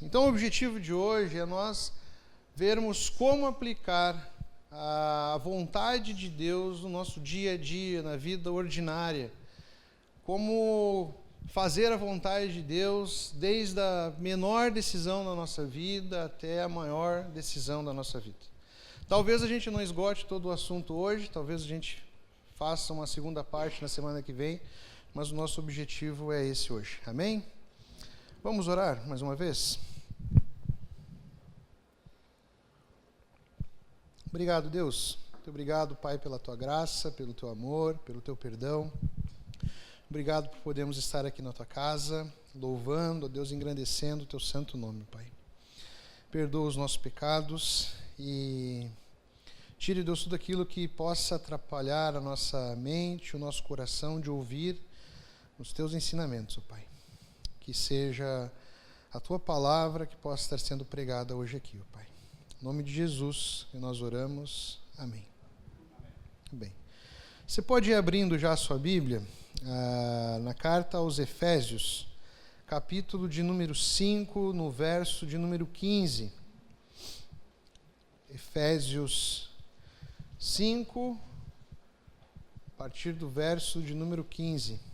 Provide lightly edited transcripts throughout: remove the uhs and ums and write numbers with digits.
Então o objetivo de hoje é nós vermos como aplicar a vontade de Deus no nosso dia a dia, na vida ordinária. Como fazer a vontade de Deus desde a menor decisão da nossa vida até a maior decisão da nossa vida. Talvez a gente não esgote todo o assunto hoje, talvez a gente faça uma segunda parte na semana que vem, mas o nosso objetivo é esse hoje. Amém? Vamos orar mais uma vez? Obrigado, Deus. Muito obrigado, Pai, pela Tua graça, pelo Teu amor, pelo Teu perdão. Obrigado por podermos estar aqui na Tua casa, louvando, ó Deus, engrandecendo o Teu santo nome, Pai. Perdoa os nossos pecados e tire, Deus, tudo aquilo que possa atrapalhar a nossa mente, o nosso coração de ouvir os Teus ensinamentos, ó Pai. Que seja a Tua palavra que possa estar sendo pregada hoje aqui, ó Pai. Em nome de Jesus que nós oramos. Amém. Bem, você pode ir abrindo já a sua Bíblia na carta aos Efésios, capítulo de número 5, no verso de número 15. Efésios 5, a partir do verso de número 15.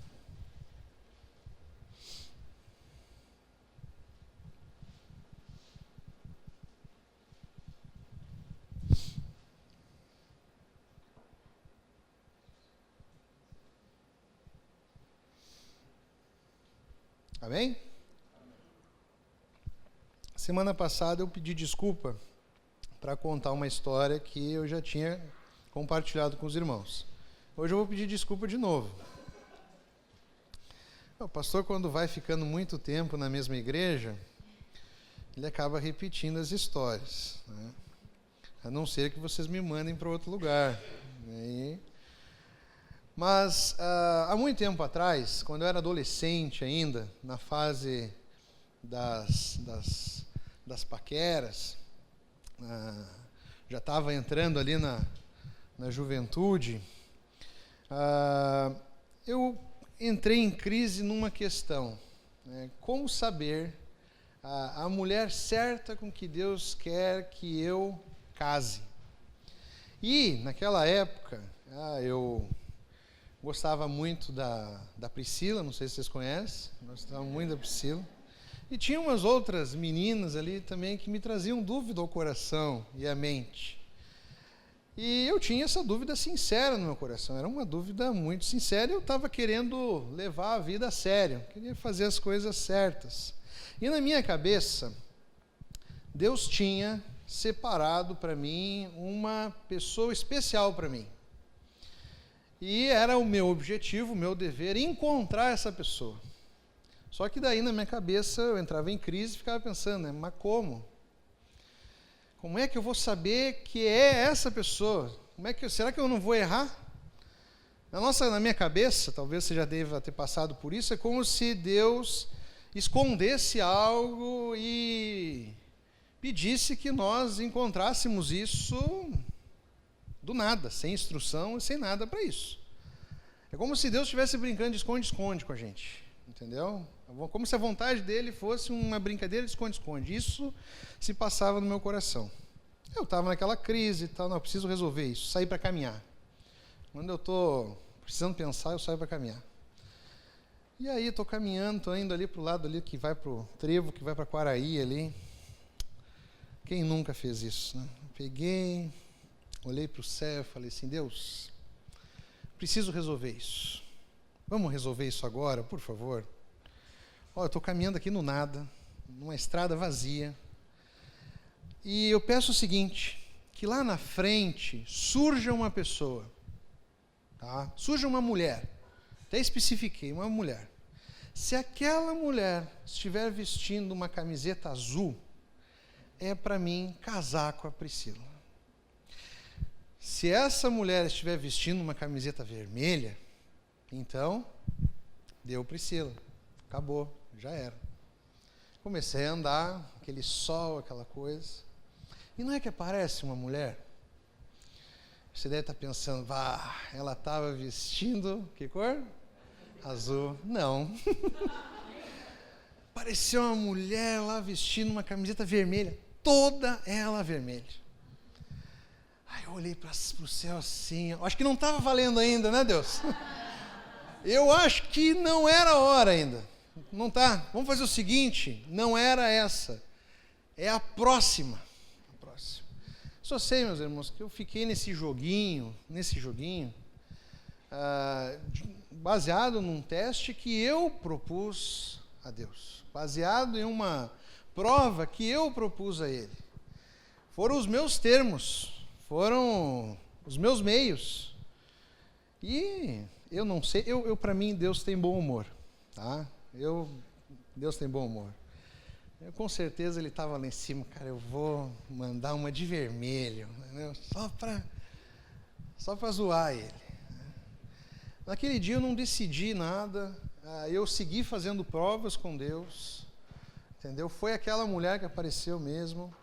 Amém? Semana passada eu pedi desculpa para contar uma história que eu já tinha compartilhado com os irmãos. Hoje eu vou pedir desculpa de novo. O pastor, quando vai ficando muito tempo na mesma igreja, ele acaba repetindo as histórias, né? A não ser que vocês me mandem para outro lugar. Mas, há muito tempo atrás, quando eu era adolescente ainda, na fase das paqueras, já estava entrando ali na juventude, eu entrei em crise numa questão, né? Como saber a mulher certa com que Deus quer que eu case? E, naquela época, eu gostava muito da Priscila, não sei se vocês conhecem, gostava muito da Priscila. E tinha umas outras meninas ali também que me traziam dúvida ao coração e à mente. E eu tinha essa dúvida sincera no meu coração, era uma dúvida muito sincera e eu estava querendo levar a vida a sério, queria fazer as coisas certas. E na minha cabeça, Deus tinha separado para mim uma pessoa especial para mim. E era o meu objetivo, o meu dever, encontrar essa pessoa. Só que daí na minha cabeça eu entrava em crise e ficava pensando, né, mas como? Como é que eu vou saber que é essa pessoa? Será que eu não vou errar? Na minha cabeça, talvez você já deva ter passado por isso, é como se Deus escondesse algo e pedisse que nós encontrássemos isso do nada, sem instrução e sem nada para isso. É como se Deus estivesse brincando de esconde-esconde com a gente, entendeu? Como se a vontade dele fosse uma brincadeira de esconde-esconde. Isso se passava no meu coração. Eu estava naquela crise e tal, não, eu preciso resolver isso, sair para caminhar. Quando eu estou precisando pensar, eu saio para caminhar. E aí estou caminhando, estou indo ali para o lado ali que vai para o trevo, que vai para Quaraí ali. Quem nunca fez isso, né? Peguei, olhei para o céu e falei assim, Deus, preciso resolver isso. Vamos resolver isso agora, por favor? Eu estou caminhando aqui no nada, numa estrada vazia. E eu peço o seguinte, que lá na frente surja uma pessoa, tá? Surja uma mulher. Até especifiquei, uma mulher. Se aquela mulher estiver vestindo uma camiseta azul, é para mim casar com a Priscila. Se essa mulher estiver vestindo uma camiseta vermelha, então, deu Priscila. Acabou, já era. Comecei a andar, aquele sol, aquela coisa. E não é que aparece uma mulher? Você deve estar pensando, ela estava vestindo, que cor? Azul. Não. apareceu uma mulher lá vestindo uma camiseta vermelha, toda ela vermelha. Aí eu olhei para o céu assim, acho que não estava valendo ainda, né, Deus? Eu acho que não era a hora ainda. Não tá? Vamos fazer o seguinte, não era essa, é a próxima. Só sei, meus irmãos, que eu fiquei nesse joguinho, baseado num teste que eu propus a Deus, baseado em uma prova que eu propus a Ele. Foram os meus termos, foram os meus meios. E eu não sei, para mim Deus tem bom humor, tá? Deus tem bom humor. Com certeza ele estava lá em cima, cara, eu vou mandar uma de vermelho, entendeu? Só para zoar ele. Naquele dia eu não decidi nada, eu segui fazendo provas com Deus, entendeu? Foi aquela mulher que apareceu mesmo.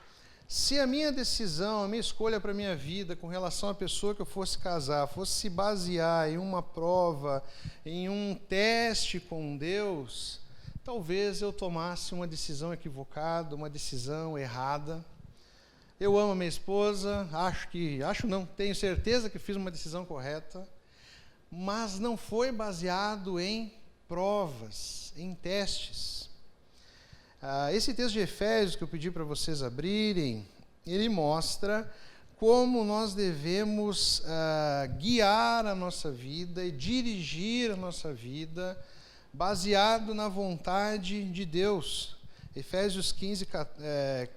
Se a minha decisão, a minha escolha para a minha vida com relação à pessoa que eu fosse casar, fosse se basear em uma prova, em um teste com Deus, talvez eu tomasse uma decisão equivocada, uma decisão errada. Eu amo a minha esposa, tenho certeza que fiz uma decisão correta, mas não foi baseado em provas, em testes. Esse texto de Efésios que eu pedi para vocês abrirem, ele mostra como nós devemos guiar a nossa vida e dirigir a nossa vida baseado na vontade de Deus. Efésios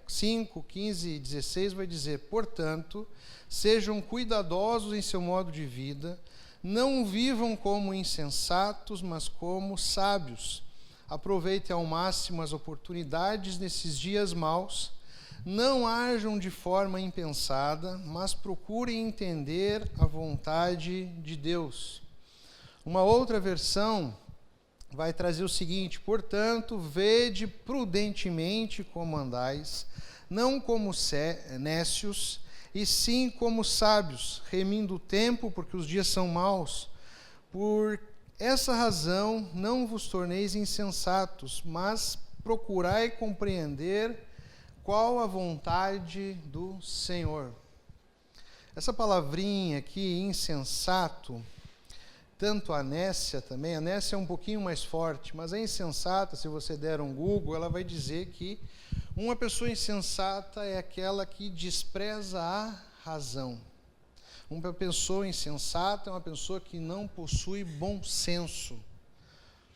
5, 15 e 16 vai dizer: portanto, sejam cuidadosos em seu modo de vida, não vivam como insensatos, mas como sábios. Aproveitem ao máximo as oportunidades nesses dias maus, não ajam de forma impensada, mas procurem entender a vontade de Deus. Uma outra versão vai trazer o seguinte: portanto, vede prudentemente como andais, não como nécios, e sim como sábios, remindo o tempo, porque os dias são maus. Por essa razão, não vos torneis insensatos, mas procurai compreender qual a vontade do Senhor. Essa palavrinha aqui, insensato, tanto a nécia também, a nécia é um pouquinho mais forte, mas a insensata, se você der um Google, ela vai dizer que uma pessoa insensata é aquela que despreza a razão. Uma pessoa insensata é uma pessoa que não possui bom senso.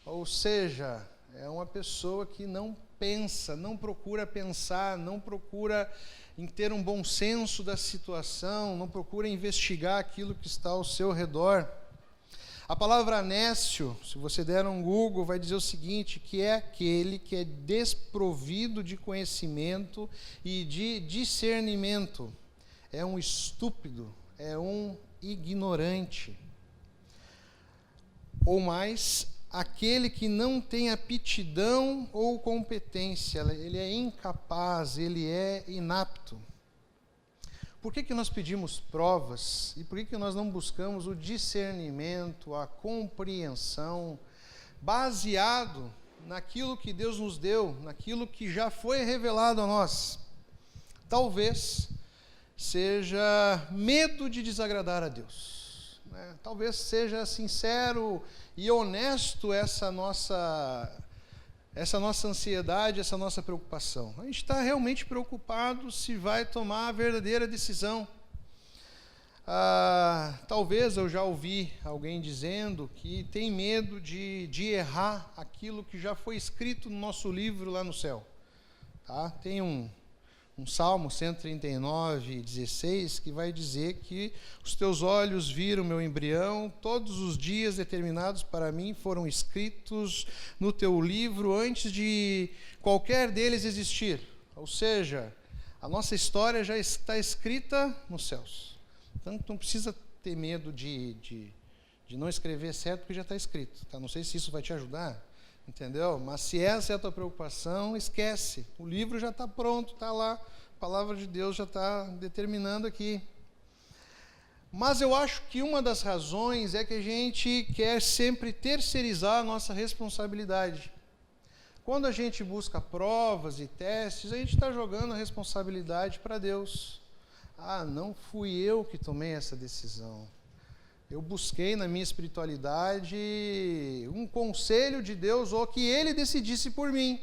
Ou seja, é uma pessoa que não pensa, não procura pensar, não procura em ter um bom senso da situação, não procura investigar aquilo que está ao seu redor. A palavra nécio, se você der um Google, vai dizer o seguinte, que é aquele que é desprovido de conhecimento e de discernimento. É um estúpido, é um ignorante. Ou mais, aquele que não tem aptidão ou competência, ele é incapaz, ele é inapto. Por que nós pedimos provas e por que nós não buscamos o discernimento, a compreensão, baseado naquilo que Deus nos deu, naquilo que já foi revelado a nós? Talvez seja medo de desagradar a Deus, né? Talvez seja sincero e honesto essa nossa ansiedade, essa nossa preocupação. A gente está realmente preocupado se vai tomar a verdadeira decisão. Talvez eu já ouvi alguém dizendo que tem medo de errar aquilo que já foi escrito no nosso livro lá no céu. Tá? Tem um Salmo 139, 16, que vai dizer que os teus olhos viram meu embrião, todos os dias determinados para mim foram escritos no teu livro antes de qualquer deles existir. Ou seja, a nossa história já está escrita nos céus. Então não precisa ter medo de não escrever certo, porque já está escrito. Tá? Não sei se isso vai te ajudar, entendeu? Mas se essa é a tua preocupação, esquece. O livro já está pronto, está lá. A palavra de Deus já está determinando aqui. Mas eu acho que uma das razões é que a gente quer sempre terceirizar a nossa responsabilidade. Quando a gente busca provas e testes, a gente está jogando a responsabilidade para Deus. Ah, não fui eu que tomei essa decisão. Eu busquei na minha espiritualidade um conselho de Deus ou que Ele decidisse por mim.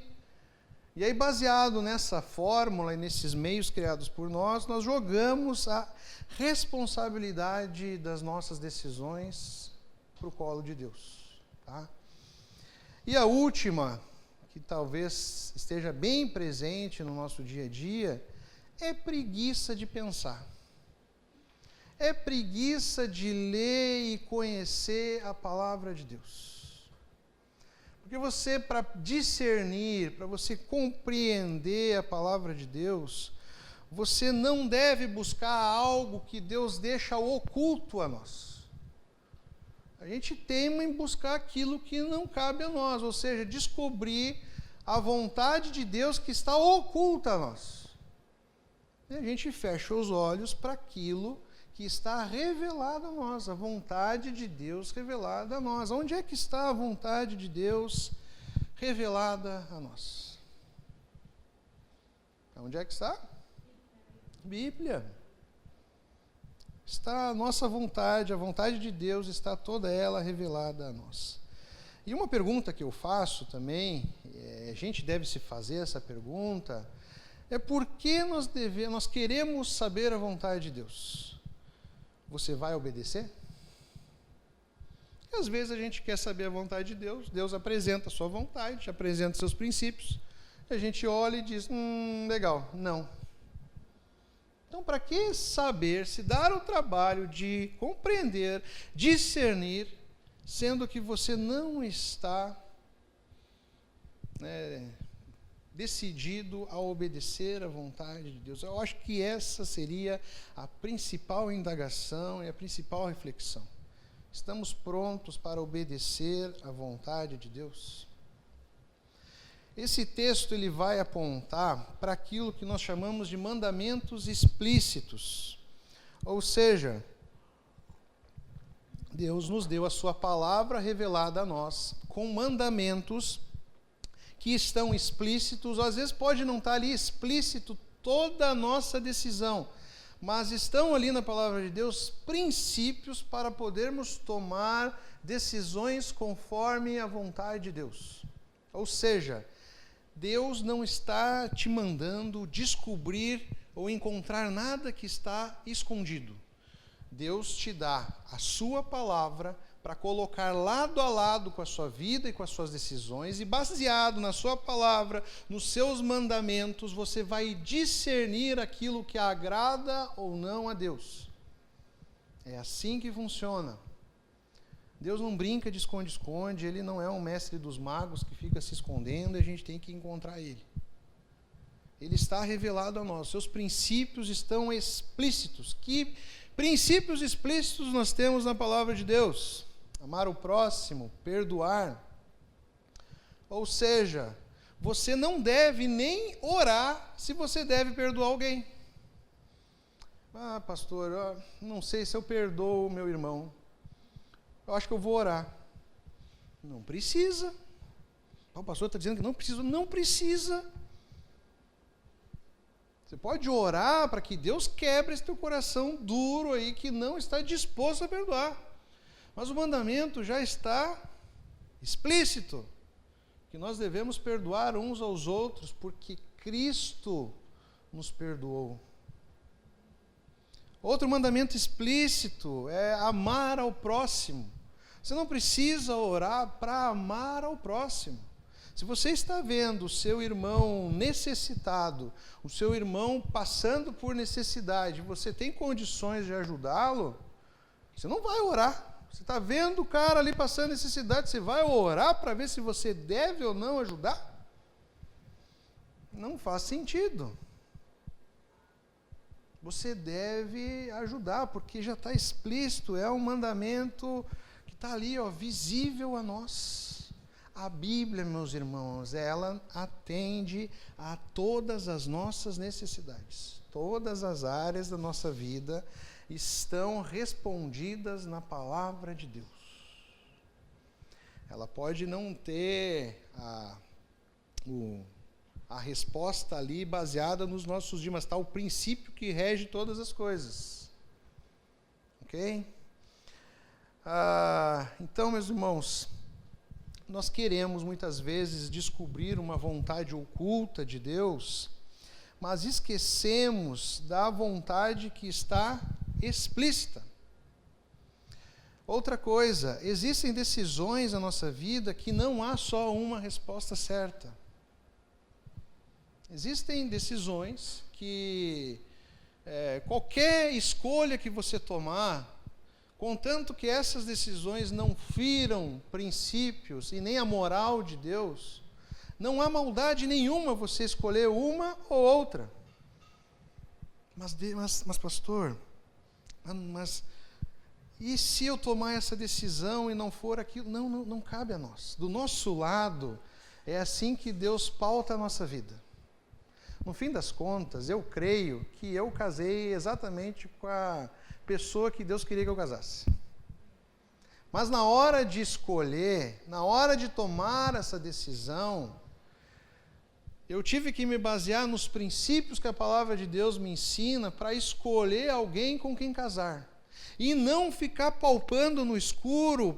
E aí, baseado nessa fórmula e nesses meios criados por nós jogamos a responsabilidade das nossas decisões para o colo de Deus. Tá? E a última, que talvez esteja bem presente no nosso dia a dia, é preguiça de pensar. É preguiça de ler e conhecer a palavra de Deus. Porque você, para discernir, para você compreender a palavra de Deus, você não deve buscar algo que Deus deixa oculto a nós. A gente teima em buscar aquilo que não cabe a nós, ou seja, descobrir a vontade de Deus que está oculta a nós. E a gente fecha os olhos para aquilo que está revelado a nós, a vontade de Deus revelada a nós. Onde é que está a vontade de Deus revelada a nós? Onde é que está? Bíblia. Está a nossa vontade, a vontade de Deus está toda ela revelada a nós. E uma pergunta que eu faço também, a gente deve se fazer essa pergunta, é por que nós queremos saber a vontade de Deus? Você vai obedecer? E às vezes a gente quer saber a vontade de Deus, Deus apresenta a sua vontade, apresenta seus princípios, a gente olha e diz, legal, não. Então, para que saber, se dar o trabalho de compreender, discernir, sendo que você não está decidido a obedecer à vontade de Deus? Eu acho que essa seria a principal indagação e a principal reflexão. Estamos prontos para obedecer à vontade de Deus? Esse texto ele vai apontar para aquilo que nós chamamos de mandamentos explícitos. Ou seja, Deus nos deu a sua palavra revelada a nós, com mandamentos que estão explícitos, às vezes pode não estar ali explícito toda a nossa decisão, mas estão ali na palavra de Deus princípios para podermos tomar decisões conforme a vontade de Deus. Ou seja, Deus não está te mandando descobrir ou encontrar nada que está escondido. Deus te dá a sua palavra para colocar lado a lado com a sua vida e com as suas decisões, e baseado na sua palavra, nos seus mandamentos, você vai discernir aquilo que agrada ou não a Deus. É assim que funciona. Deus não brinca de esconde-esconde, Ele não é um mestre dos magos que fica se escondendo e a gente tem que encontrar Ele. Ele está revelado a nós, seus princípios estão explícitos. Que princípios explícitos nós temos na palavra de Deus? Amar o próximo, perdoar. Ou seja, você não deve nem orar se você deve perdoar alguém. Ah, pastor, eu não sei se eu perdoo o meu irmão. Eu acho que eu vou orar. Não precisa. O pastor está dizendo que não precisa. Não precisa. Você pode orar para que Deus quebre esse teu coração duro aí que não está disposto a perdoar. Mas o mandamento já está explícito, que nós devemos perdoar uns aos outros, porque Cristo nos perdoou. Outro mandamento explícito é amar ao próximo. Você não precisa orar para amar ao próximo. Se você está vendo o seu irmão necessitado, o seu irmão passando por necessidade, você tem condições de ajudá-lo, você não vai orar. Você está vendo o cara ali passando necessidade, você vai orar para ver se você deve ou não ajudar? Não faz sentido. Você deve ajudar, porque já está explícito, é um mandamento que está ali, visível a nós. A Bíblia, meus irmãos, ela atende a todas as nossas necessidades. Todas as áreas da nossa vida estão respondidas na palavra de Deus. Ela pode não ter a resposta ali baseada nos nossos dias, mas está o princípio que rege todas as coisas. Ok? Então, meus irmãos, nós queremos muitas vezes descobrir uma vontade oculta de Deus, mas esquecemos da vontade que está explícita. Outra coisa, existem decisões na nossa vida que não há só uma resposta certa. Existem decisões que qualquer escolha que você tomar, contanto que essas decisões não firam princípios e nem a moral de Deus, não há maldade nenhuma você escolher uma ou outra. Mas pastor, e se eu tomar essa decisão e não for aquilo? Não cabe a nós. Do nosso lado, é assim que Deus pauta a nossa vida. No fim das contas, eu creio que eu casei exatamente com a pessoa que Deus queria que eu casasse. Mas na hora de escolher, na hora de tomar essa decisão, eu tive que me basear nos princípios que a palavra de Deus me ensina para escolher alguém com quem casar. E não ficar palpando no escuro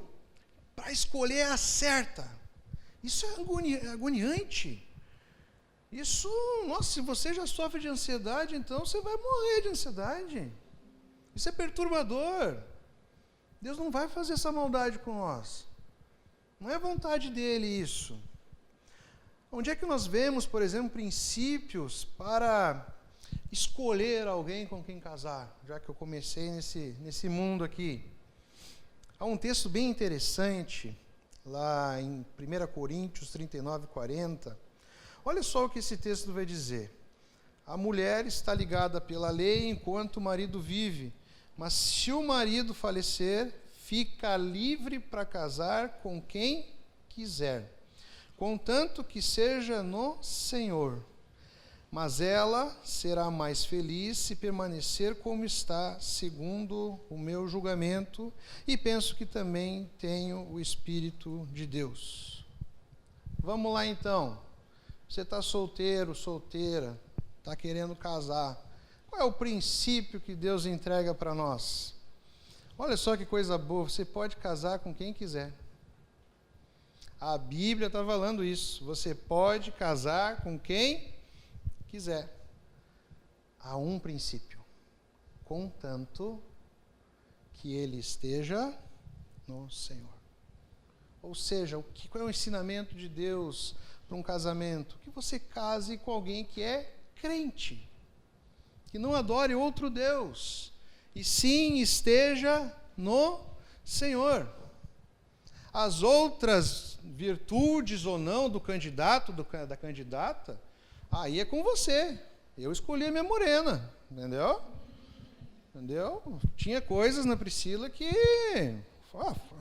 para escolher a certa. Isso é agoniante. Isso, nossa, se você já sofre de ansiedade, então você vai morrer de ansiedade. Isso é perturbador. Deus não vai fazer essa maldade com nós. Não é vontade dele isso. Onde é que nós vemos, por exemplo, princípios para escolher alguém com quem casar? Já que eu comecei nesse mundo aqui. Há um texto bem interessante, lá em 1 Coríntios 39, 40. Olha só o que esse texto vai dizer. A mulher está ligada pela lei enquanto o marido vive, mas se o marido falecer, fica livre para casar com quem quiser, contanto que seja no Senhor. Mas ela será mais feliz se permanecer como está, segundo o meu julgamento, e penso que também tenho o Espírito de Deus. Vamos lá então. Você está solteiro, solteira, está querendo casar. Qual é o princípio que Deus entrega para nós? Olha só que coisa boa, você pode casar com quem quiser. A Bíblia está falando isso. Você pode casar com quem quiser. Há um princípio. Contanto que ele esteja no Senhor. Ou seja, qual é o ensinamento de Deus para um casamento? Que você case com alguém que é crente, que não adore outro Deus, e sim esteja no Senhor. As outras virtudes ou não do candidato, da candidata, aí é com você. Eu escolhi a minha morena, entendeu? Tinha coisas na Priscila que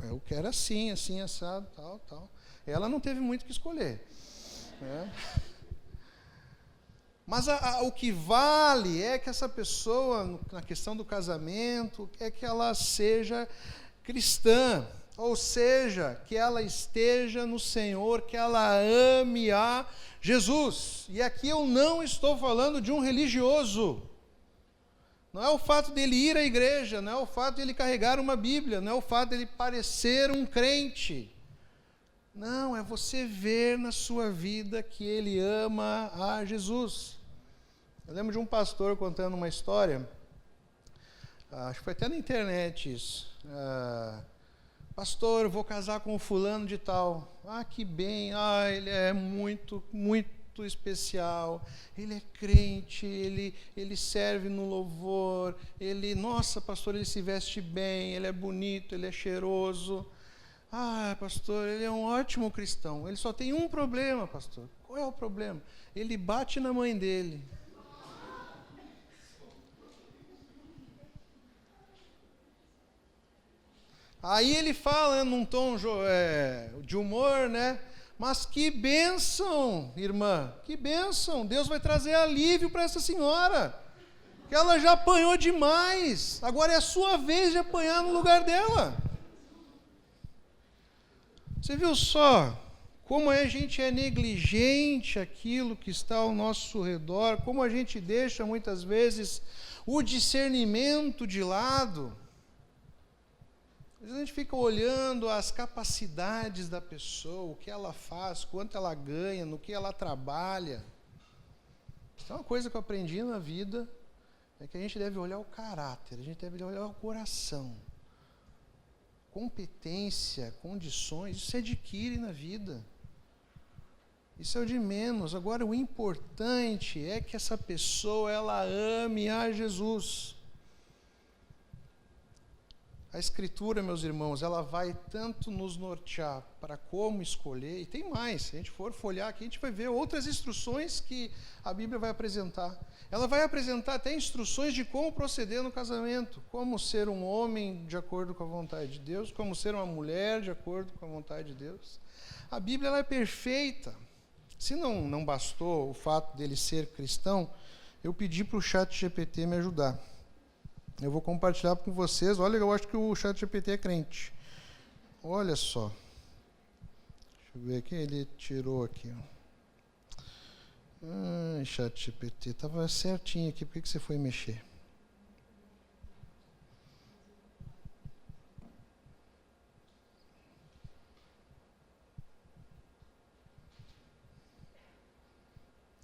eu quero assim, assado, tal. Ela não teve muito o que escolher. Mas o que vale é que essa pessoa, na questão do casamento, é que ela seja cristã, ou seja, que ela esteja no Senhor, que ela ame a Jesus. E aqui eu não estou falando de um religioso. Não é o fato dele ir à igreja, não é o fato dele carregar uma Bíblia, não é o fato dele parecer um crente. Não, é você ver na sua vida que ele ama a Jesus. Eu lembro de um pastor contando uma história, acho que foi até na internet isso. Pastor, eu vou casar com o fulano de tal. Que bem, ele é muito, muito especial. Ele é crente, ele serve no louvor. Nossa, pastor, ele se veste bem, ele é bonito, ele é cheiroso. Pastor, ele é um ótimo cristão. Ele só tem um problema, pastor. Qual é o problema? Ele bate na mãe dele. Aí ele fala num tom de humor, né? Mas que bênção, irmã, que bênção. Deus vai trazer alívio para essa senhora, que ela já apanhou demais. Agora é a sua vez de apanhar no lugar dela. Você viu só como a gente é negligente aquilo que está ao nosso redor, como a gente deixa muitas vezes o discernimento de lado. Às vezes a gente fica olhando as capacidades da pessoa, o que ela faz, quanto ela ganha, no que ela trabalha. Isso é uma coisa que eu aprendi na vida, é que a gente deve olhar o caráter, a gente deve olhar o coração. Competência, condições, isso se adquire na vida. Isso é o de menos. Agora, o importante é que essa pessoa, ela ame a Jesus. A Escritura, meus irmãos, ela vai tanto nos nortear para como escolher, e tem mais, se a gente for folhear aqui, a gente vai ver outras instruções que a Bíblia vai apresentar. Ela vai apresentar até instruções de como proceder no casamento, como ser um homem de acordo com a vontade de Deus, como ser uma mulher de acordo com a vontade de Deus. A Bíblia, ela é perfeita. Se não bastou o fato dele ser cristão, eu pedi para o ChatGPT me ajudar. Eu vou compartilhar com vocês. Olha, eu acho que o ChatGPT é crente. Olha só. Deixa eu ver aqui, ele tirou aqui. ChatGPT, estava certinho aqui, por que você foi mexer?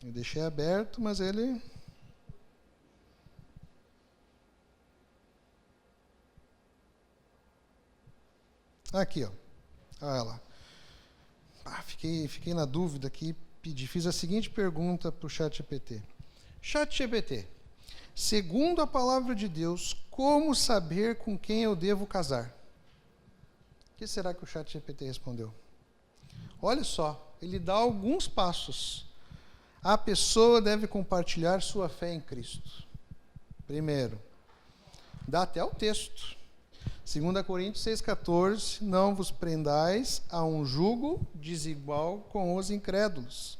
Eu deixei aberto, mas ele... Aqui, ó. Olha lá. Fiquei na dúvida aqui, fiz a seguinte pergunta para o ChatGPT. ChatGPT, segundo a palavra de Deus, como saber com quem eu devo casar? O que será que o ChatGPT respondeu? Olha só, ele dá alguns passos. A pessoa deve compartilhar sua fé em Cristo. Primeiro, dá até o texto. 2 Coríntios 6,14, não vos prendais a um jugo desigual com os incrédulos.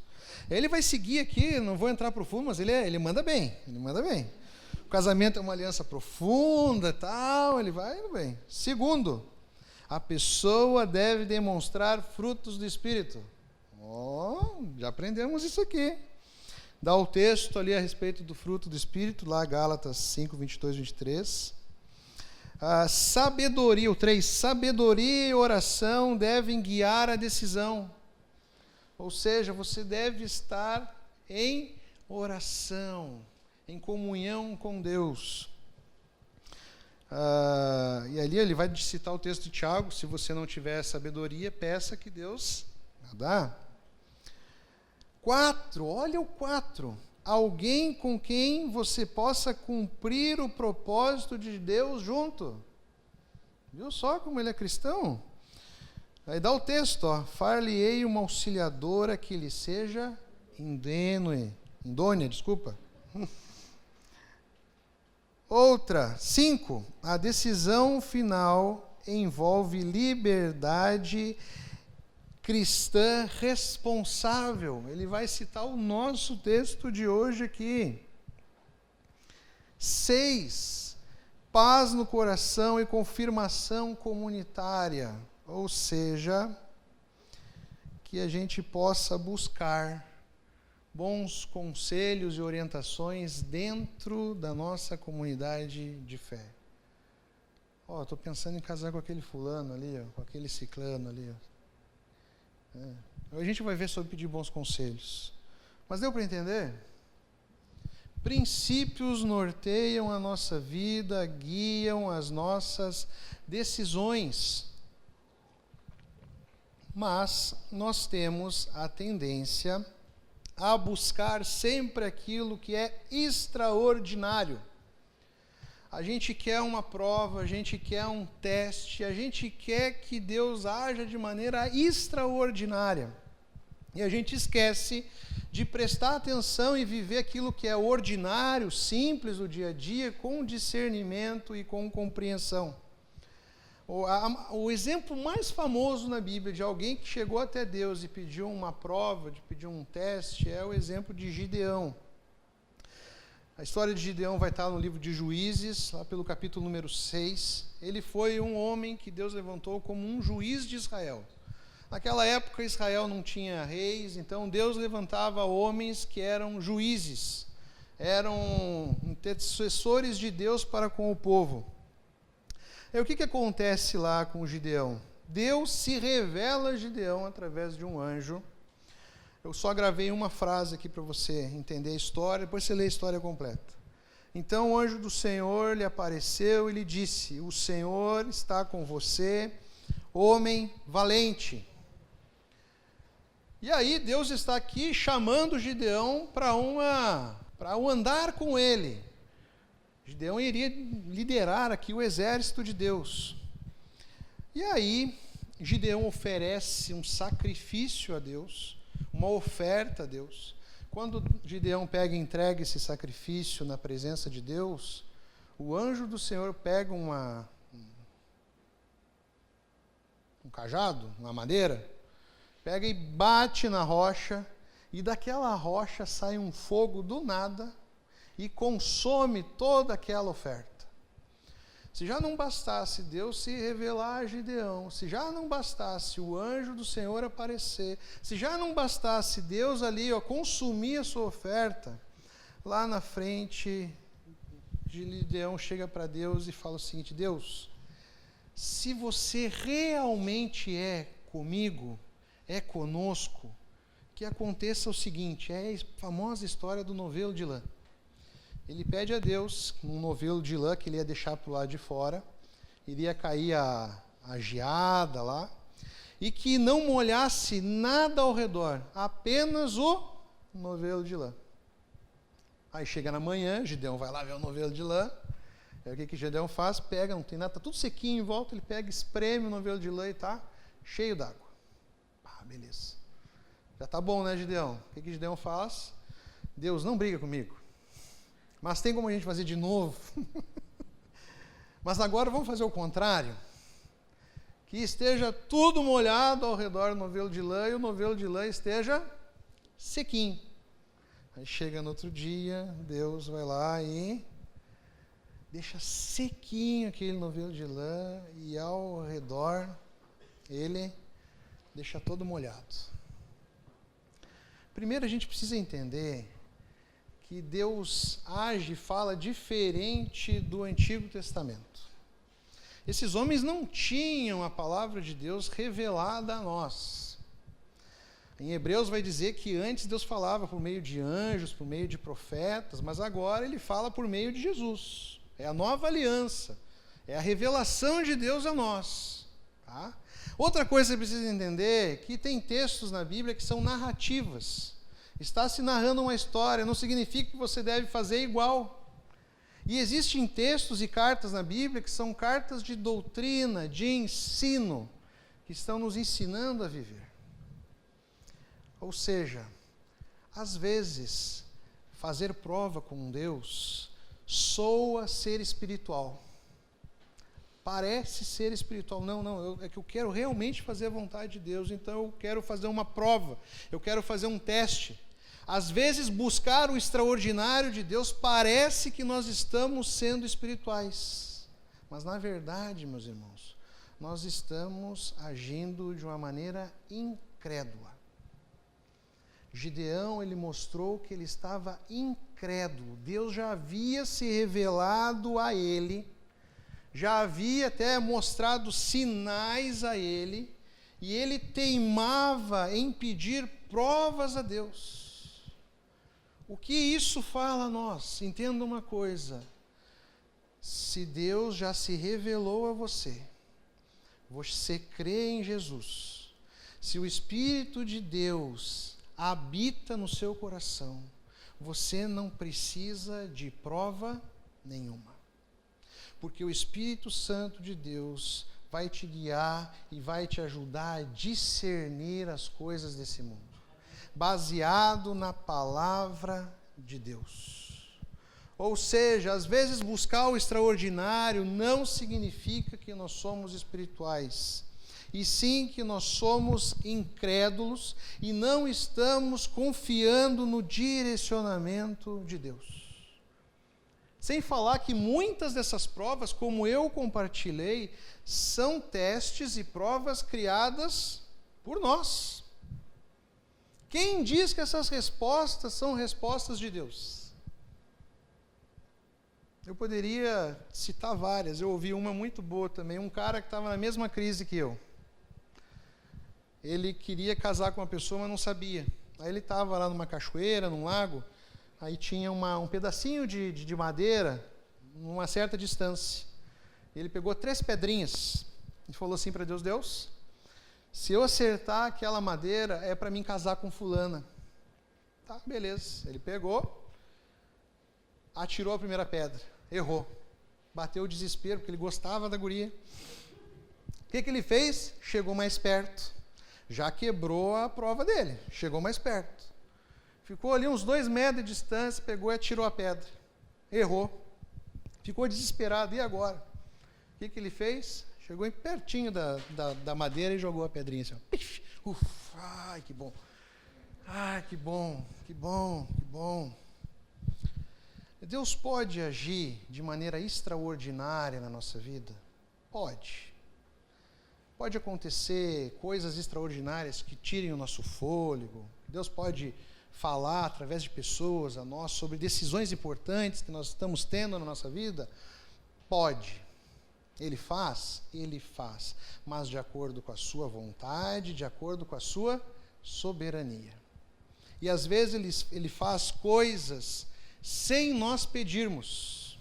Ele vai seguir aqui, não vou entrar profundo, mas ele manda bem, O casamento é uma aliança profunda, tal, ele vai indo bem. Segundo, a pessoa deve demonstrar frutos do Espírito. Já aprendemos isso aqui. Dá o texto ali a respeito do fruto do Espírito, lá Gálatas 5, 22, 23. Sabedoria, o 3, sabedoria e oração devem guiar a decisão. Ou seja, você deve estar em oração, em comunhão com Deus. E ali ele vai citar o texto de Tiago, se você não tiver sabedoria, peça que Deus dá. 4, olha o 4. Alguém com quem você possa cumprir o propósito de Deus junto. Viu só como ele é cristão? Aí dá o texto, ó. Far-lhe-ei uma auxiliadora que lhe seja idônea, desculpa. Outra, 5. A decisão final envolve liberdade cristã responsável. Ele vai citar o nosso texto de hoje aqui. 6. Paz no coração e confirmação comunitária. Ou seja, que a gente possa buscar bons conselhos e orientações dentro da nossa comunidade de fé. Estou pensando em casar com aquele fulano ali, com aquele ciclano ali. A gente vai ver sobre pedir bons conselhos. Mas deu para entender? Princípios norteiam a nossa vida, guiam as nossas decisões. Mas nós temos a tendência a buscar sempre aquilo que é extraordinário. A gente quer uma prova, a gente quer um teste, a gente quer que Deus haja de maneira extraordinária. E a gente esquece de prestar atenção e viver aquilo que é ordinário, simples do dia a dia, com discernimento e com compreensão. O exemplo mais famoso na Bíblia de alguém que chegou até Deus e pediu uma prova, pediu um teste, é o exemplo de Gideão. A história de Gideão vai estar no livro de Juízes, lá pelo capítulo número 6. Ele foi um homem que Deus levantou como um juiz de Israel. Naquela época Israel não tinha reis, então Deus levantava homens que eram juízes, eram intercessores de Deus para com o povo. E o que acontece lá com Gideão? Deus se revela a Gideão através de um anjo. Eu só gravei uma frase aqui para você entender a história, depois você lê a história completa. Então o anjo do Senhor lhe apareceu e lhe disse: o Senhor está com você, homem valente. E aí Deus está aqui chamando Gideão para andar com ele. Gideão iria liderar aqui o exército de Deus. E aí Gideão oferece um sacrifício a Deus, uma oferta a Deus. Quando Gideão pega e entrega esse sacrifício na presença de Deus, o anjo do Senhor pega um cajado, uma madeira, pega e bate na rocha, e daquela rocha sai um fogo do nada e consome toda aquela oferta. Se já não bastasse Deus se revelar a Gideão, se já não bastasse o anjo do Senhor aparecer, se já não bastasse Deus ali consumir a sua oferta, lá na frente, Gideão chega para Deus e fala o seguinte: Deus, se você realmente é comigo, é conosco, que aconteça o seguinte, é a famosa história do novelo de lã. Ele pede a Deus um novelo de lã que ele ia deixar para o lado de fora, iria cair a geada lá, e que não molhasse nada ao redor, apenas o novelo de lã. Aí chega na manhã, Gideão vai lá ver o novelo de lã, aí o que Gideão faz? Pega, não tem nada, está tudo sequinho em volta, ele pega, espreme o novelo de lã e está cheio d'água. Beleza. Já está bom, né, Gideão? O que Gideão faz? Deus, não briga comigo. Mas tem como a gente fazer de novo? Mas agora vamos fazer o contrário. Que esteja tudo molhado ao redor do novelo de lã e o novelo de lã esteja sequinho. Aí chega no outro dia, Deus vai lá e deixa sequinho aquele novelo de lã e ao redor ele deixa todo molhado. Primeiro a gente precisa entender que Deus age e fala diferente do Antigo Testamento. Esses homens não tinham a palavra de Deus revelada a nós. Em Hebreus vai dizer que antes Deus falava por meio de anjos, por meio de profetas, mas agora ele fala por meio de Jesus. É a nova aliança, é a revelação de Deus a nós. Tá? Outra coisa que você precisa entender é que tem textos na Bíblia que são narrativas. Está se narrando uma história, não significa que você deve fazer igual. E existem textos e cartas na Bíblia que são cartas de doutrina, de ensino, que estão nos ensinando a viver. Ou seja, às vezes, fazer prova com Deus soa ser espiritual. Parece ser espiritual. Não, é que eu quero realmente fazer a vontade de Deus, então eu quero fazer uma prova, eu quero fazer um teste. Às vezes, buscar o extraordinário de Deus parece que nós estamos sendo espirituais. Mas, na verdade, meus irmãos, nós estamos agindo de uma maneira incrédula. Gideão, ele mostrou que ele estava incrédulo. Deus já havia se revelado a ele, já havia até mostrado sinais a ele, e ele teimava em pedir provas a Deus. O que isso fala a nós? Entenda uma coisa, se Deus já se revelou a você, você crê em Jesus, se o Espírito de Deus habita no seu coração, você não precisa de prova nenhuma. Porque o Espírito Santo de Deus vai te guiar e vai te ajudar a discernir as coisas desse mundo, baseado na palavra de Deus. Ou seja, às vezes buscar o extraordinário não significa que nós somos espirituais, e sim que nós somos incrédulos e não estamos confiando no direcionamento de Deus. Sem falar que muitas dessas provas, como eu compartilhei, são testes e provas criadas Por nós. Quem diz que essas respostas são respostas de Deus? Eu poderia citar várias. Eu ouvi uma muito boa também. Um cara que estava na mesma crise que eu. Ele queria casar com uma pessoa, mas não sabia. Aí ele estava lá numa cachoeira, num lago. Aí tinha um pedacinho de madeira, numa certa distância. Ele pegou 3 pedrinhas e falou assim para Deus: Deus, se eu acertar aquela madeira, é para mim casar com fulana. Tá, beleza. Ele pegou, atirou a primeira pedra, errou. Bateu o desespero, porque ele gostava da guria. O que ele fez? Chegou mais perto. Já quebrou a prova dele. Chegou mais perto. Ficou ali uns 2 metros de distância, pegou e atirou a pedra. Errou. Ficou desesperado. E agora? O que ele fez? Chegou pertinho da madeira e jogou a pedrinha assim. Ufa, ai, que bom. Ai, que bom, que bom, que bom. Deus pode agir de maneira extraordinária na nossa vida? Pode. Pode acontecer coisas extraordinárias que tirem o nosso fôlego. Deus pode falar através de pessoas a nós sobre decisões importantes que nós estamos tendo na nossa vida? Pode. Ele faz, mas de acordo com a sua vontade, de acordo com a sua soberania. E às vezes ele faz coisas sem nós pedirmos.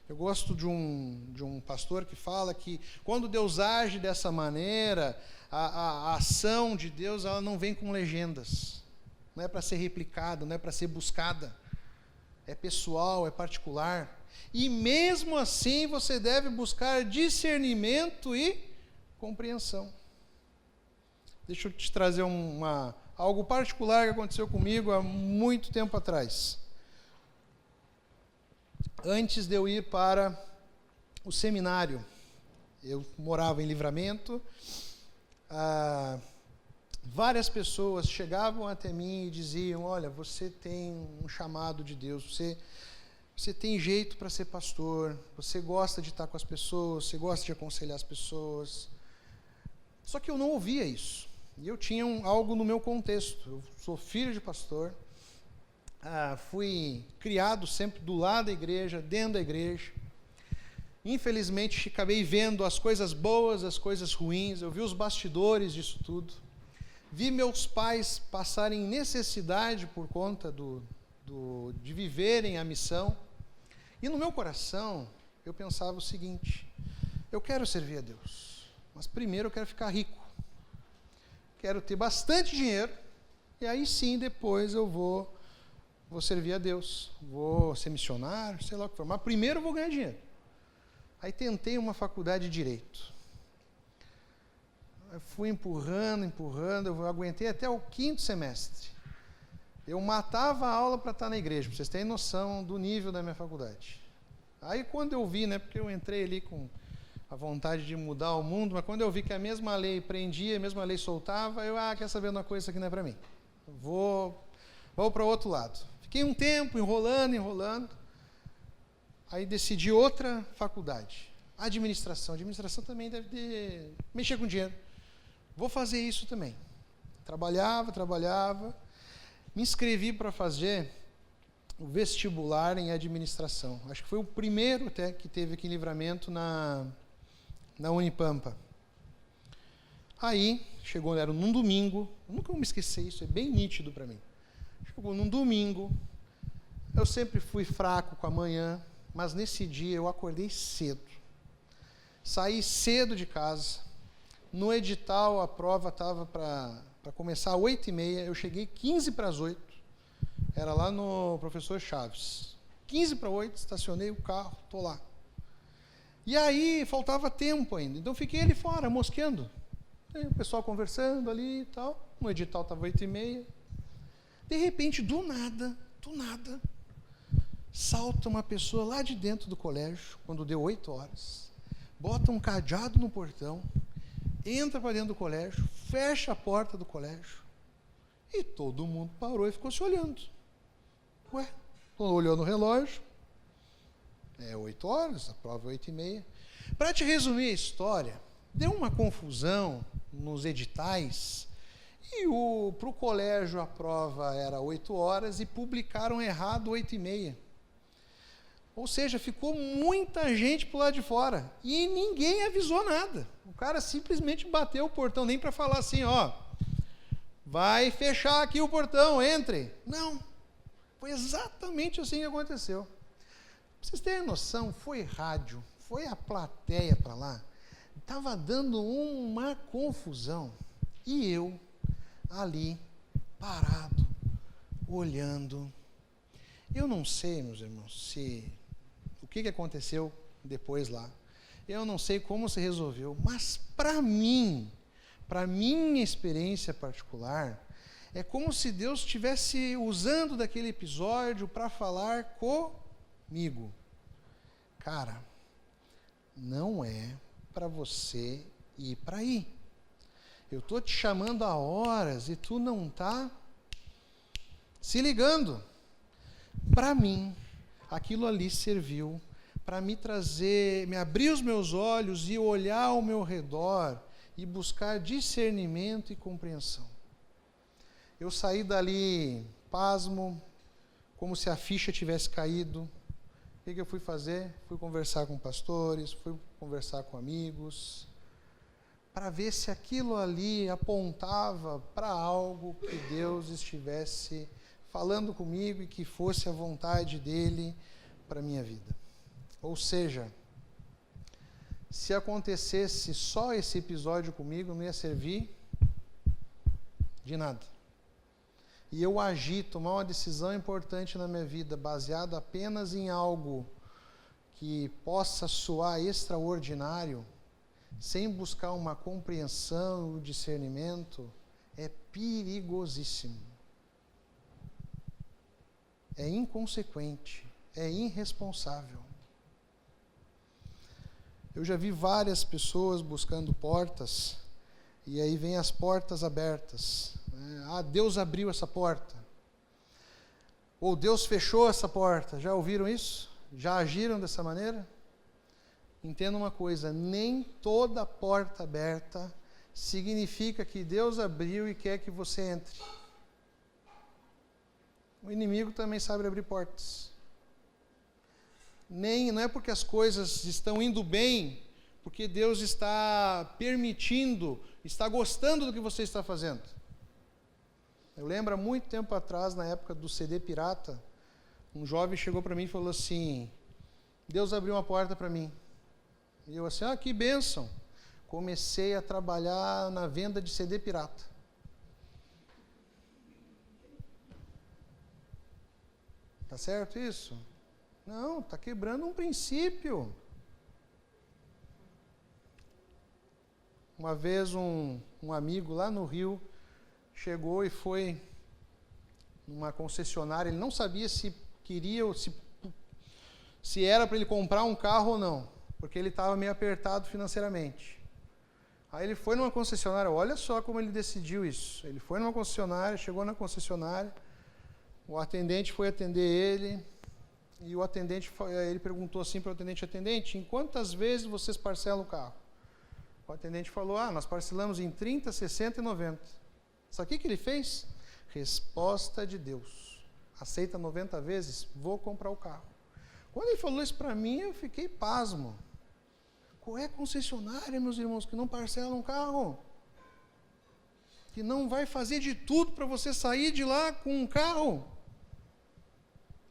Eu gosto de um pastor que fala que quando Deus age dessa maneira, a ação de Deus ela não vem com legendas. Não é para ser replicada, não é para ser buscada. É pessoal, é particular. E mesmo assim você deve buscar discernimento e compreensão. Deixa eu te trazer algo particular que aconteceu comigo há muito tempo atrás. Antes de eu ir para o seminário, eu morava em Livramento, várias pessoas chegavam até mim e diziam: olha, você tem um chamado de Deus, você tem jeito para ser pastor, você gosta de estar com as pessoas, você gosta de aconselhar as pessoas. Só que eu não ouvia isso. E eu tinha algo no meu contexto. Eu sou filho de pastor, fui criado sempre do lado da igreja, dentro da igreja. Infelizmente, acabei vendo as coisas boas, as coisas ruins, eu vi os bastidores disso tudo. Vi meus pais passarem necessidade por conta de viverem a missão. E no meu coração, eu pensava o seguinte: eu quero servir a Deus, mas primeiro eu quero ficar rico. Quero ter bastante dinheiro, e aí sim, depois eu vou servir a Deus. Vou ser missionário, sei lá o que for. Mas primeiro eu vou ganhar dinheiro. Aí tentei uma faculdade de Direito. Eu fui empurrando, eu aguentei até o 5º semestre. Eu matava a aula para estar na igreja, para vocês terem noção do nível da minha faculdade. Aí quando eu vi, porque eu entrei ali com a vontade de mudar o mundo, mas quando eu vi que a mesma lei prendia, a mesma lei soltava, eu, quer saber de uma coisa, isso aqui não é para mim. Vou para o outro lado. Fiquei um tempo enrolando. Aí decidi outra faculdade. Administração. Administração também deve mexer com dinheiro. Vou fazer isso também. Trabalhava. Me inscrevi para fazer o vestibular em administração. Acho que foi o primeiro até que teve aqui em Livramento na Unipampa. Aí, era num domingo, eu nunca vou me esquecer isso, é bem nítido para mim. Chegou num domingo, eu sempre fui fraco com a manhã, mas nesse dia eu acordei cedo. Saí cedo de casa. No edital, a prova estava para começar às 8h30, eu cheguei 7:45. Era lá no Professor Chaves. 7:45, estacionei o carro, estou lá. E aí, faltava tempo ainda, então fiquei ali fora, mosqueando. Aí, o pessoal conversando ali e tal. No edital estava 8h30. De repente, do nada, salta uma pessoa lá de dentro do colégio, quando deu 8h, bota um cadeado no portão, entra para dentro do colégio, fecha a porta do colégio, e todo mundo parou e ficou se olhando. Ué, olhou no relógio, 8h, a prova é 8h30. Para te resumir a história, deu uma confusão nos editais, e para o colégio a prova era 8 horas e publicaram errado 8h30. Ou seja, ficou muita gente para o lado de fora e ninguém avisou nada. O cara simplesmente bateu o portão, nem para falar assim, ó, vai fechar aqui o portão, entre. Não, foi exatamente assim que aconteceu. Pra vocês terem noção, foi rádio, foi a plateia para lá, estava dando uma confusão. E eu, ali, parado, olhando. Eu não sei, meus irmãos, o que aconteceu depois lá. Eu não sei como se resolveu, mas para mim, para minha experiência particular, é como se Deus estivesse usando daquele episódio para falar comigo. Cara, não é para você ir para aí. Eu estou te chamando há horas e tu não está se ligando. Para mim, aquilo ali serviu para me trazer, me abrir os meus olhos e olhar ao meu redor e buscar discernimento e compreensão. Eu saí dali pasmo, como se a ficha tivesse caído. O que eu fui fazer? Fui conversar com pastores, fui conversar com amigos, para ver se aquilo ali apontava para algo que Deus estivesse falando comigo e que fosse a vontade dele para a minha vida. Ou seja, se acontecesse só esse episódio comigo, não ia servir de nada. E eu agi, tomar uma decisão importante na minha vida, baseado apenas em algo que possa soar extraordinário, sem buscar uma compreensão, um discernimento, é perigosíssimo. É inconsequente, é irresponsável. Eu já vi várias pessoas buscando portas, e aí vem as portas abertas. Ah, Deus abriu essa porta. Ou Deus fechou essa porta. Já ouviram isso? Já agiram dessa maneira? Entenda uma coisa, nem toda porta aberta significa que Deus abriu e quer que você entre. O inimigo também sabe abrir portas. Não é porque as coisas estão indo bem, porque Deus está permitindo, está gostando do que você está fazendo. Eu lembro há muito tempo atrás, na época do CD pirata, um jovem chegou para mim e falou assim, Deus abriu uma porta para mim. E eu assim, que bênção. Comecei a trabalhar na venda de CD pirata. Tá certo isso? Não, está quebrando um princípio. Uma vez um amigo lá no Rio chegou e foi numa concessionária, ele não sabia se queria ou se era para ele comprar um carro ou não, porque ele estava meio apertado financeiramente. Aí ele foi numa concessionária, olha só como ele decidiu isso. Ele foi numa concessionária, chegou na concessionária, o atendente foi atender ele, e o atendente, ele perguntou assim para o atendente, em quantas vezes vocês parcelam o carro? O atendente falou, nós parcelamos em 30, 60 e 90. Sabe o que ele fez? Resposta de Deus. Aceita 90 vezes? Vou comprar o carro. Quando ele falou isso para mim, eu fiquei pasmo. Qual é a concessionária, meus irmãos, que não parcela um carro? Que não vai fazer de tudo para você sair de lá com um carro?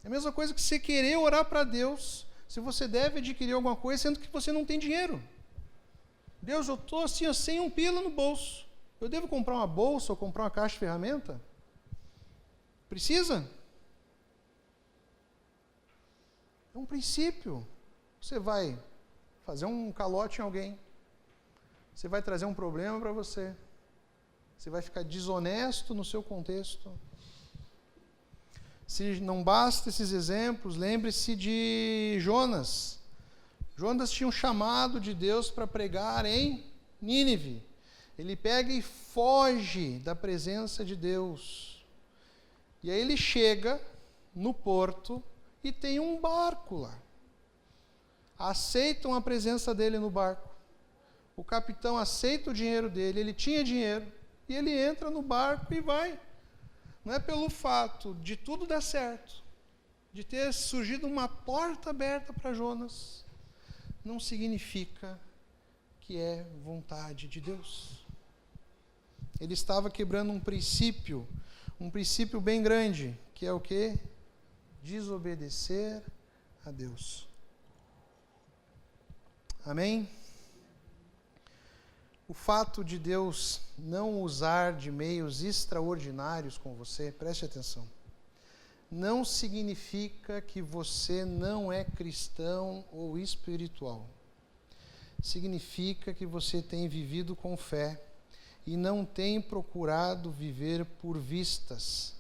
É a mesma coisa que você querer orar para Deus, se você deve adquirir alguma coisa, sendo que você não tem dinheiro. Deus, eu estou assim, sem um pila no bolso. Eu devo comprar uma bolsa ou comprar uma caixa de ferramenta? Precisa? É um princípio. Você vai fazer um calote em alguém. Você vai trazer um problema para você. Você vai ficar desonesto no seu contexto. Se não basta esses exemplos, lembre-se de Jonas. Jonas tinha um chamado de Deus para pregar em Nínive. Ele pega e foge da presença de Deus. E aí ele chega no porto e tem um barco lá. Aceitam a presença dele no barco. O capitão aceita o dinheiro dele, ele tinha dinheiro, e ele entra no barco e vai. Não é pelo fato de tudo dar certo, de ter surgido uma porta aberta para Jonas, não significa que é vontade de Deus. Ele estava quebrando um princípio bem grande, que é o quê? Desobedecer a Deus. Amém? O fato de Deus não usar de meios extraordinários com você, preste atenção, não significa que você não é cristão ou espiritual. Significa que você tem vivido com fé e não tem procurado viver por vistas,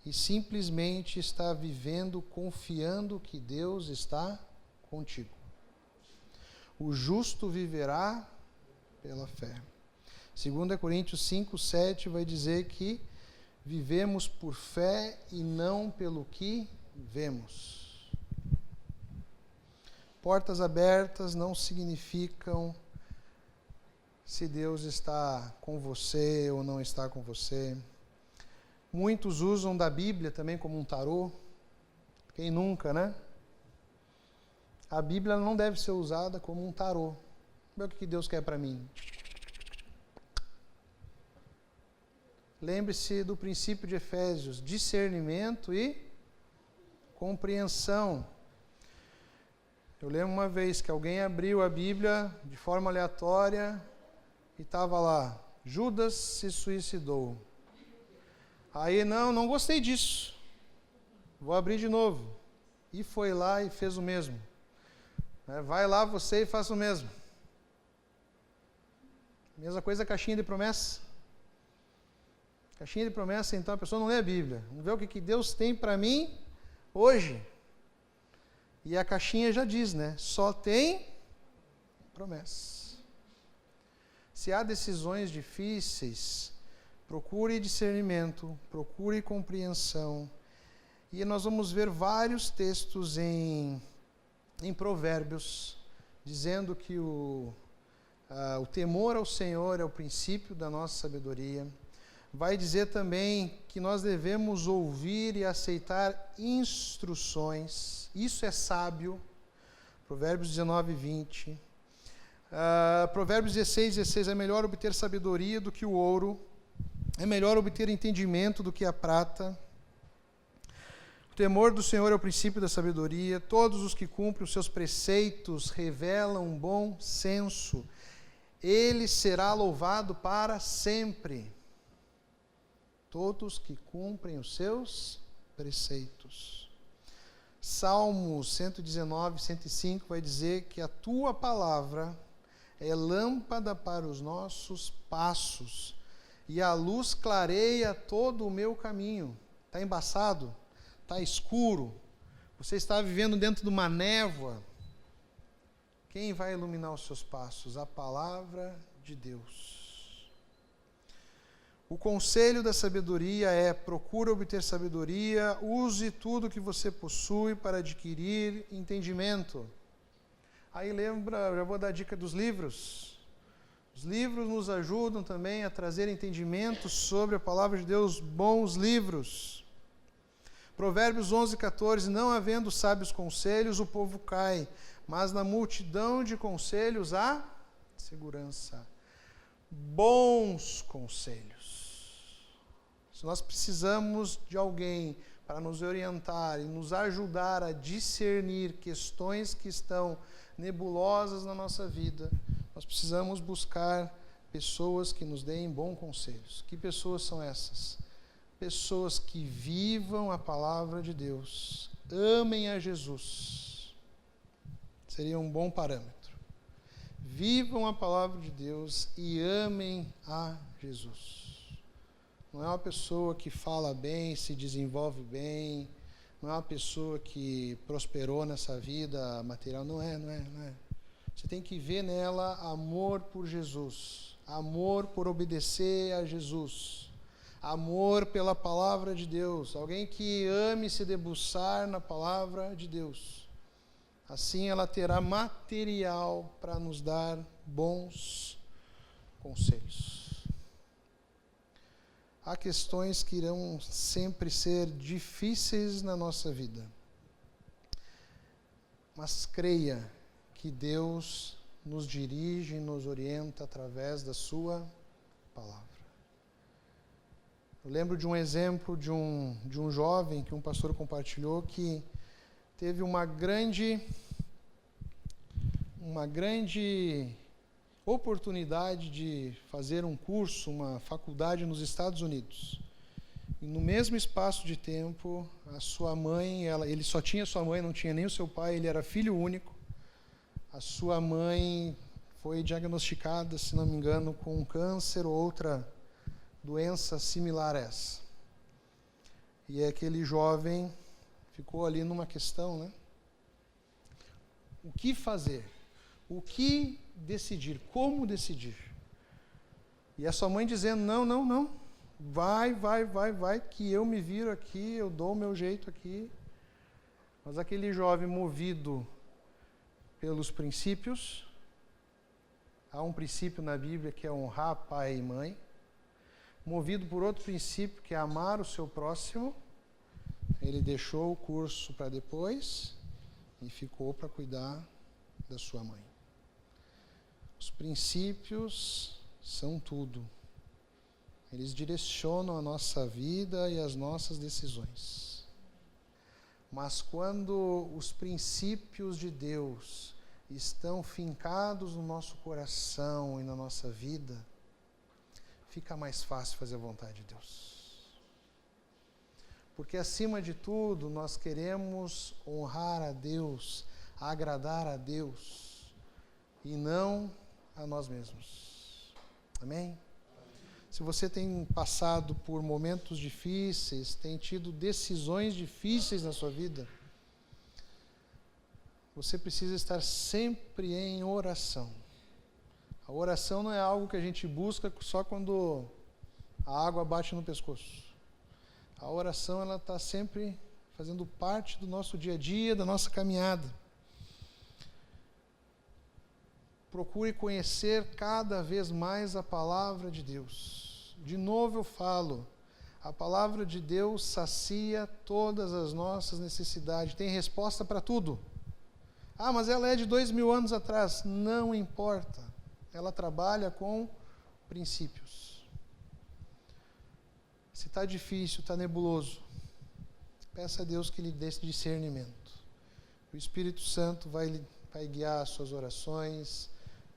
e simplesmente está vivendo confiando que Deus está contigo. O justo viverá pela fé. 2 Coríntios 5, 7 vai dizer que vivemos por fé e não pelo que vemos. Portas abertas não significam se Deus está com você ou não está com você. Muitos usam da Bíblia também como um tarô. Quem nunca, né? A Bíblia não deve ser usada como um tarô. O que Deus quer para mim? Lembre-se do princípio de Efésios, discernimento e compreensão. Eu lembro uma vez que alguém abriu a Bíblia de forma aleatória e estava lá, Judas se suicidou. Aí, não gostei disso. Vou abrir de novo. E foi lá e fez o mesmo. Vai lá você e faça o mesmo. Mesma coisa a caixinha de promessa. Caixinha de promessa, então, a pessoa não lê a Bíblia. Vamos ver o que Deus tem para mim hoje. E a caixinha já diz, né? Só tem promessa. Se há decisões difíceis, procure discernimento, procure compreensão. E nós vamos ver vários textos em Provérbios, dizendo que o temor ao Senhor é o princípio da nossa sabedoria. Vai dizer também que nós devemos ouvir e aceitar instruções. Isso é sábio. Provérbios 19, 20. Provérbios 16, 16. É melhor obter sabedoria do que o ouro. É melhor obter entendimento do que a prata. O temor do Senhor é o princípio da sabedoria. Todos os que cumprem os seus preceitos revelam um bom senso. Ele será louvado para sempre. Todos que cumprem os seus preceitos. Salmo 119, 105 vai dizer que a tua palavra é lâmpada para os nossos passos e a luz clareia todo o meu caminho. Está embaçado? Está escuro? Você está vivendo dentro de uma névoa? Quem vai iluminar os seus passos? A palavra de Deus. O conselho da sabedoria é: procure obter sabedoria, use tudo que você possui para adquirir entendimento. Aí lembra, já vou dar a dica dos livros. Os livros nos ajudam também a trazer entendimento sobre a palavra de Deus, bons livros. Provérbios 11, 14, não havendo sábios conselhos, o povo cai, mas na multidão de conselhos há segurança. Bons conselhos. Se nós precisamos de alguém para nos orientar e nos ajudar a discernir questões que estão nebulosas na nossa vida, nós precisamos buscar pessoas que nos deem bons conselhos. Que pessoas são essas? Pessoas que vivam a palavra de Deus, amem a Jesus. Seria um bom parâmetro. Vivam a palavra de Deus e amem a Jesus. Não é uma pessoa que fala bem, se desenvolve bem, não é uma pessoa que prosperou nessa vida material, não é. Você tem que ver nela amor por Jesus, amor por obedecer a Jesus, amor pela palavra de Deus, alguém que ame se debruçar na palavra de Deus. assim ela terá material para nos dar bons conselhos. Há questões que irão sempre ser difíceis na nossa vida, mas creia que Deus nos dirige e nos orienta através da sua palavra. Eu lembro de um exemplo de um jovem que um pastor compartilhou que teve uma grande oportunidade de fazer um curso, uma faculdade nos Estados Unidos. E no mesmo espaço de tempo, a sua mãe, ele só tinha sua mãe, não tinha nem o seu pai, ele era filho único. A sua mãe foi diagnosticada, se não me engano, com um câncer ou outra doença similar a essa. E aquele jovem ficou ali numa questão, né? O que fazer? O que decidir? Como decidir? E a sua mãe dizendo, não, vai, que eu me viro aqui, eu dou o meu jeito aqui. Mas aquele jovem movido pelos princípios, há um princípio na Bíblia que é honrar pai e mãe, movido por outro princípio que é amar o seu próximo, ele deixou o curso para depois e ficou para cuidar da sua mãe. Os princípios são tudo. Eles direcionam a nossa vida e as nossas decisões. Mas quando os princípios de Deus estão fincados no nosso coração e na nossa vida, fica mais fácil fazer a vontade de Deus. Porque, acima de tudo, nós queremos honrar a Deus, agradar a Deus, e não a nós mesmos. Amém? Se você tem passado por momentos difíceis, tem tido decisões difíceis na sua vida, você precisa estar sempre em oração. A oração não é algo que a gente busca só quando a água bate no pescoço. A oração, ela está sempre fazendo parte do nosso dia a dia, da nossa caminhada. Procure conhecer cada vez mais a palavra de Deus. De novo eu falo, a palavra de Deus sacia todas as nossas necessidades, tem resposta para tudo. Ah, mas ela é de 2000 anos atrás. Não importa, ela trabalha com princípios. Se está difícil, está nebuloso, peça a Deus que lhe dê esse discernimento. O Espírito Santo vai guiar as suas orações,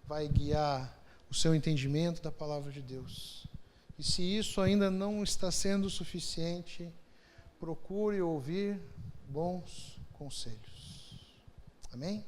vai guiar o seu entendimento da palavra de Deus. E se isso ainda não está sendo suficiente, procure ouvir bons conselhos. Amém?